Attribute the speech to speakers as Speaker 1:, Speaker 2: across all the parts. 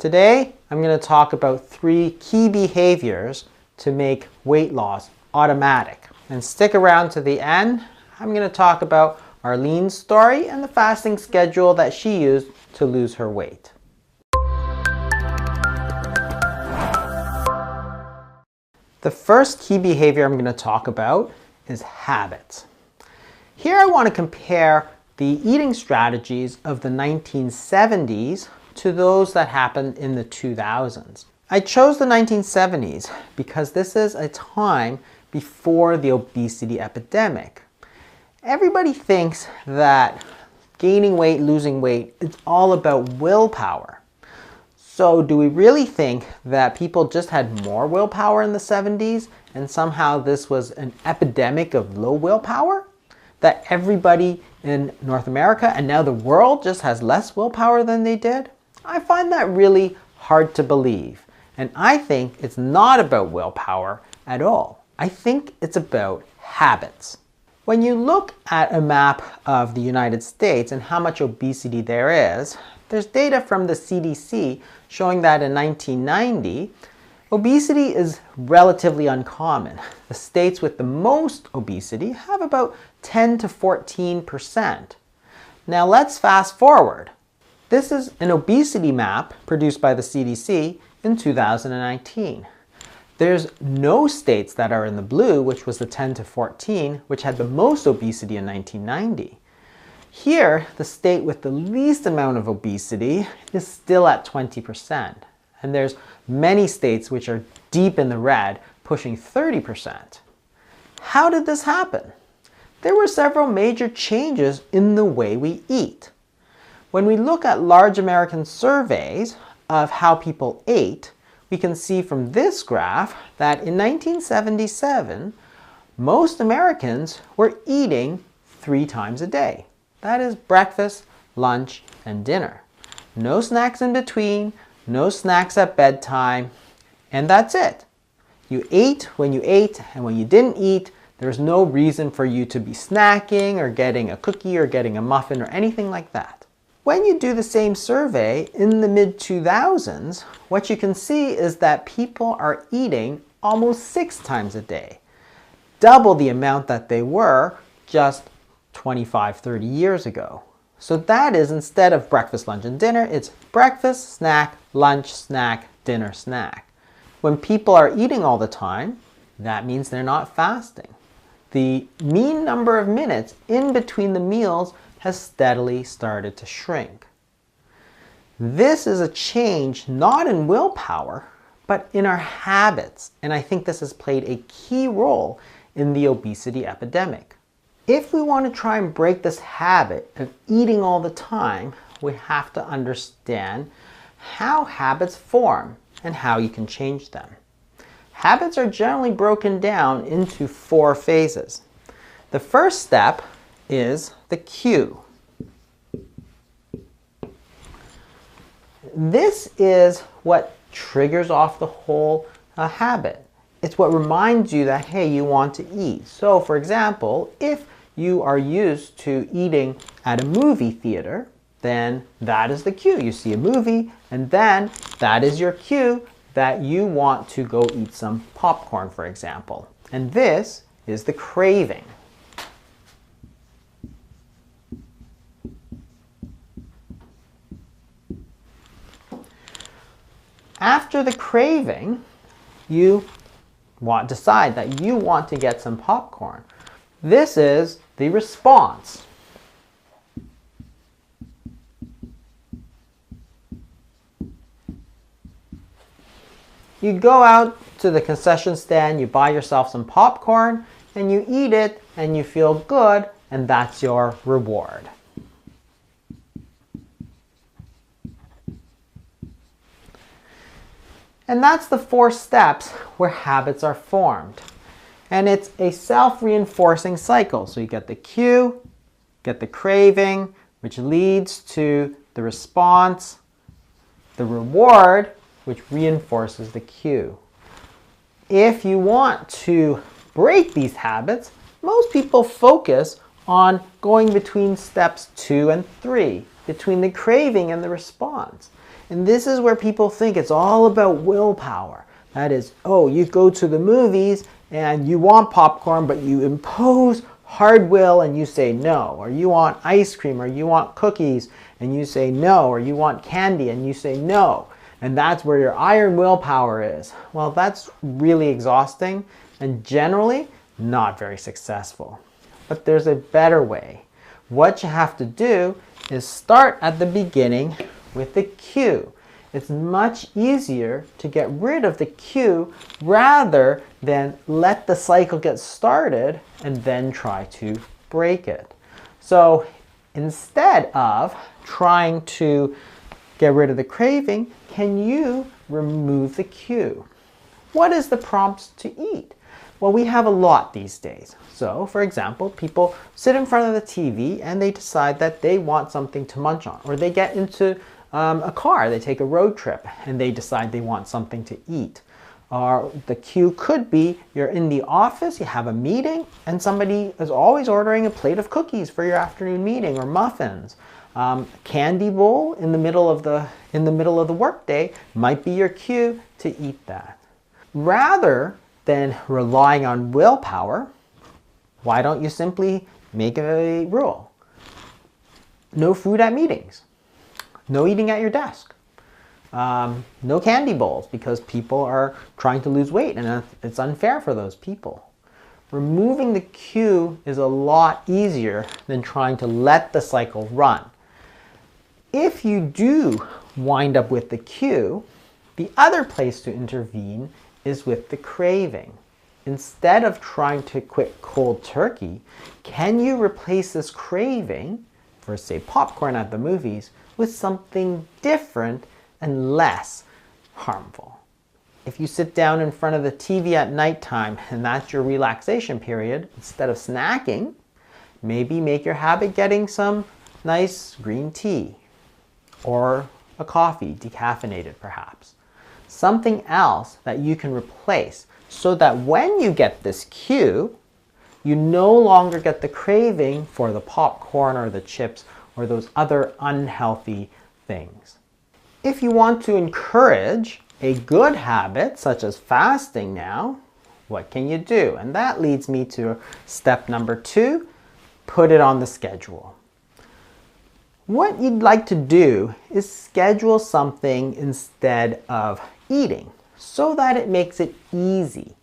Speaker 1: Today, I'm going to talk about 3 key behaviors to make weight loss automatic. And stick around to the end. I'm going to talk about Arlene's story and the fasting schedule that she used to lose her weight. The first key behavior I'm going to talk about is habits. Here I want to compare the eating strategies of the 1970s to those that happened in the 2000s. I chose the 1970s because this is a time before the obesity epidemic. Everybody thinks that gaining weight, losing weight, it's all about willpower. So do we really think that people just had more willpower in the 70s and somehow this was an epidemic of low willpower? That everybody in North America and now the world just has less willpower than they did? I find that really hard to believe. And I think it's not about willpower at all. I think it's about habits. When you look at a map of the United States and how much obesity there is, there's data from the CDC showing that in 1990, obesity is relatively uncommon. The states with the most obesity have about 10 to 14%. Now let's fast forward. This is an obesity map produced by the CDC in 2019. There's no states that are in the blue, which was the 10 to 14, which had the most obesity in 1990. Here, the state with the least amount of obesity is still at 20%. And there's many states which are deep in the red, pushing 30%. How did this happen? There were several major changes in the way we eat. When we look at large American surveys of how people ate, we can see from this graph that in 1977, most Americans were eating 3 times a day. That is breakfast, lunch, and dinner. No snacks in between, no snacks at bedtime, and that's it. You ate when you ate, and when you didn't eat, there's no reason for you to be snacking or getting a cookie or getting a muffin or anything like that. When you do the same survey in the mid-2000s, what you can see is that people are eating almost 6 times a day, double the amount that they were just 25, 30 years ago. So that is, instead of breakfast, lunch, and dinner, it's breakfast, snack, lunch, snack, dinner, snack. When people are eating all the time, that means they're not fasting. The mean number of minutes in between the meals has steadily started to shrink. This is a change not in willpower, but in our habits, and I think this has played a key role in the obesity epidemic. If we want to try and break this habit of eating all the time, we have to understand how habits form and how you can change them. Habits are generally broken down into 4 phases. The first step is the cue. This is what triggers off the whole habit. It's what reminds you that, hey, you want to eat. So, for example, if you are used to eating at a movie theater, then that is the cue. You see a movie, and then that is your cue that you want to go eat some popcorn, for example. And this is the craving. After the craving, you decide that you want to get some popcorn. This is the response. You go out to the concession stand, you buy yourself some popcorn, and you eat it, and you feel good, and that's your reward. And that's the 4 steps where habits are formed. And it's a self-reinforcing cycle. So you get the cue, get the craving, which leads to the response, the reward, which reinforces the cue. If you want to break these habits, most people focus on going between steps 2 and 3, between the craving and the response. And this is where people think it's all about willpower. That is, oh, you go to the movies and you want popcorn, but you impose hard will and you say no. Or you want ice cream, or you want cookies and you say no. Or you want candy and you say no. And that's where your iron willpower is. Well, that's really exhausting and generally not very successful. But there's a better way. What you have to do is start at the beginning with the cue. It's much easier to get rid of the cue rather than let the cycle get started and then try to break it. So instead of trying to get rid of the craving, can you remove the cue? What is the prompts to eat? Well, we have a lot these days. So, for example, people sit in front of the TV and they decide that they want something to munch on. Or they get into a car, they take a road trip and they decide they want something to eat. Or the cue could be you're in the office, you have a meeting, and somebody is always ordering a plate of cookies for your afternoon meeting, or muffins. Candy bowl in the middle of the workday might be your cue to eat that. Rather than relying on willpower, why don't you simply make a rule? No food at meetings. No eating at your desk. No candy bowls because people are trying to lose weight and it's unfair for those people. Removing the cue is a lot easier than trying to let the cycle run. If you do wind up with the cue, the other place to intervene is with the craving. Instead of trying to quit cold turkey, can you replace this craving for, say, popcorn at the movies with something different and less harmful? If you sit down in front of the TV at nighttime and that's your relaxation period, instead of snacking, maybe make your habit getting some nice green tea or a coffee, decaffeinated perhaps. Something else that you can replace so that when you get this cue, you no longer get the craving for the popcorn or the chips or those other unhealthy things. If you want to encourage a good habit, such as fasting now, what can you do? And that leads me to step number 2, put it on the schedule. What you'd like to do is schedule something instead of eating so that it makes it easy.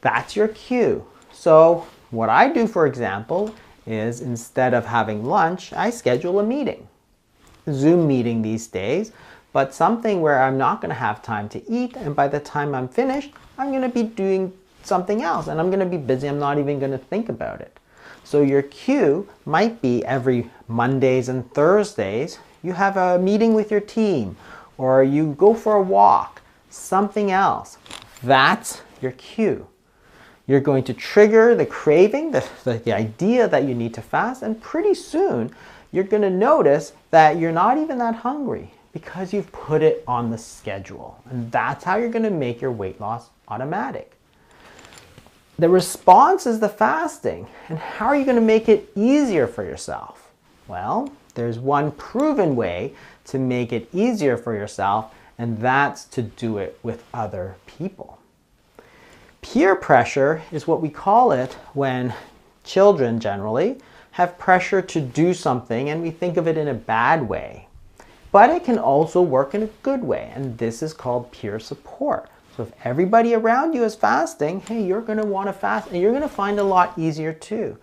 Speaker 1: That's your cue. So what I do, for example, is instead of having lunch, I schedule a meeting. Zoom meeting these days, but something where I'm not going to have time to eat, and by the time I'm finished, I'm going to be doing something else and I'm going to be busy. I'm not even going to think about it. So your cue might be every Mondays and Thursdays, you have a meeting with your team, or you go for a walk, something else. That's your cue. You're going to trigger the craving, the idea that you need to fast, and pretty soon you're going to notice that you're not even that hungry because you've put it on the schedule. And that's how you're going to make your weight loss automatic. The response is the fasting. And how are you going to make it easier for yourself? Well, there's one proven way to make it easier for yourself, and that's to do it with other people. Peer pressure is what we call it when children generally have pressure to do something and we think of it in a bad way. But it can also work in a good way, and this is called peer support. So if everybody around you is fasting, hey, you're going to want to fast and you're going to find it a lot easier too.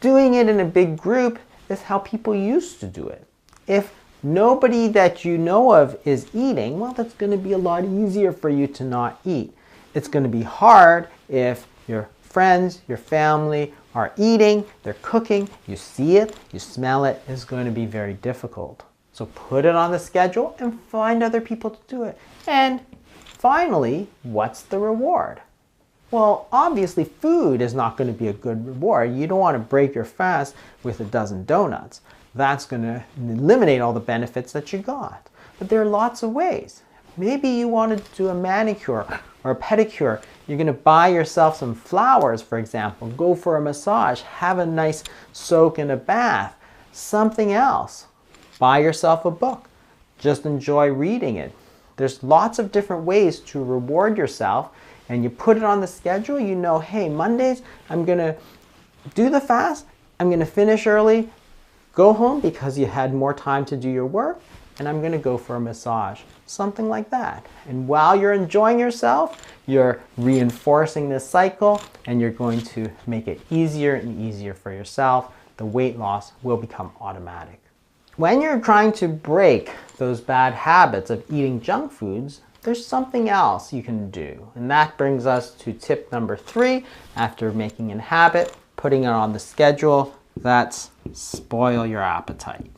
Speaker 1: Doing it in a big group is how people used to do it. If nobody that you know of is eating, well, that's going to be a lot easier for you to not eat. It's going to be hard if your friends, your family are eating, they're cooking, you see it, you smell it, it's going to be very difficult. So put it on the schedule and find other people to do it. And finally, what's the reward? Well, obviously food is not going to be a good reward. You don't want to break your fast with a dozen donuts. That's going to eliminate all the benefits that you got. But there are lots of ways. Maybe you want to do a manicure or a pedicure. You're going to buy yourself some flowers, for example. Go for a massage. Have a nice soak in a bath. Something else. Buy yourself a book. just enjoy reading it. There's lots of different ways to reward yourself, and you put it on the schedule. You know, hey, Mondays, I'm going to do the fast. I'm going to finish early, go home because you had more time to do your work, and I'm going to go for a massage. Something like that. And while you're enjoying yourself, you're reinforcing this cycle, and you're going to make it easier and easier for yourself. The weight loss will become automatic. When you're trying to break those bad habits of eating junk foods, there's something else you can do. And that brings us to tip number 3 after making a habit, putting it on the schedule. That's spoil your appetite.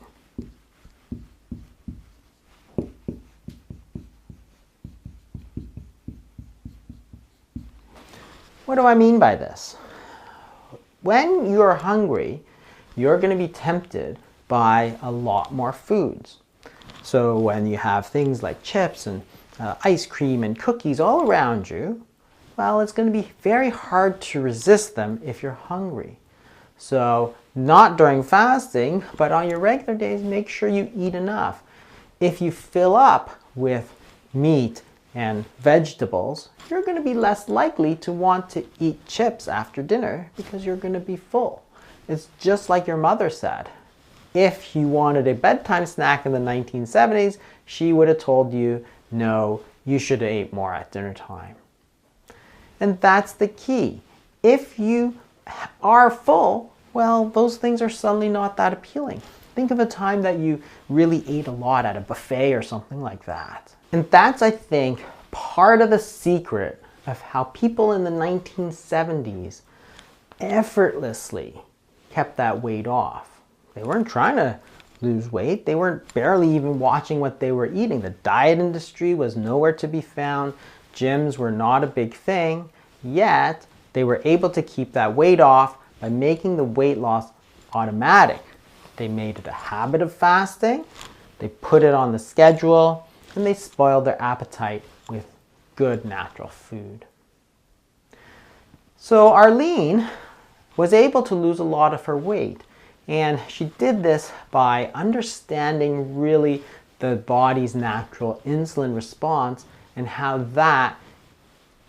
Speaker 1: What do I mean by this? When you're hungry, you're going to be tempted by a lot more foods. So when you have things like chips and ice cream and cookies all around you, well, it's going to be very hard to resist them if you're hungry. So not during fasting, but on your regular days, make sure you eat enough. If you fill up with meat and vegetables, you're going to be less likely to want to eat chips after dinner because you're going to be full. It's just like your mother said. If you wanted a bedtime snack in the 1970s, she would have told you, no, you should have ate more at dinner time. And that's the key. If you are full, well, those things are suddenly not that appealing. Think of a time that you really ate a lot at a buffet or something like that. And that's, I think, part of the secret of how people in the 1970s effortlessly kept that weight off. They weren't trying to lose weight. They weren't barely even watching what they were eating. The diet industry was nowhere to be found. Gyms were not a big thing. Yet, they were able to keep that weight off by making the weight loss automatic. They made it a habit of fasting. They put it on the schedule. And they spoiled their appetite with good natural food. So Arlene was able to lose a lot of her weight. And she did this by understanding really the body's natural insulin response and how that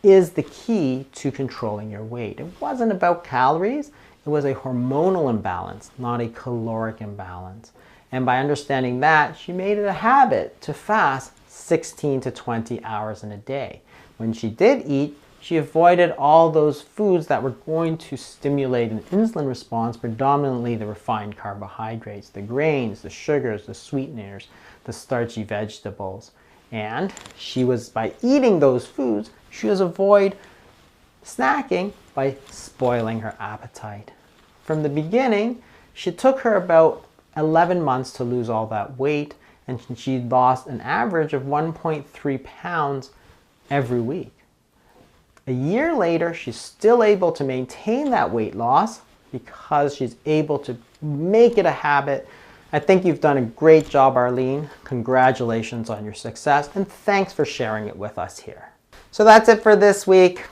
Speaker 1: is the key to controlling your weight. It wasn't about calories, it was a hormonal imbalance, not a caloric imbalance. And by understanding that, she made it a habit to fast 16 to 20 hours in a day. When she did eat, she avoided all those foods that were going to stimulate an insulin response, predominantly the refined carbohydrates, the grains, the sugars, the sweeteners, the starchy vegetables. And by eating those foods, she was avoid snacking by spoiling her appetite. From the beginning, it took her about 11 months to lose all that weight, and she lost an average of 1.3 pounds every week. A year later, she's still able to maintain that weight loss because she's able to make it a habit. I think you've done a great job, Arlene. Congratulations on your success, and thanks for sharing it with us here. So that's it for this week.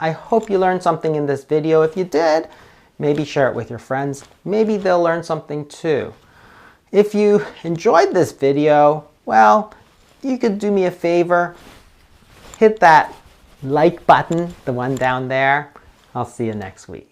Speaker 1: I hope you learned something in this video. If you did, maybe share it with your friends. Maybe they'll learn something too. If you enjoyed this video, well, you could do me a favor. Hit that like button, the one down there. I'll see you next week.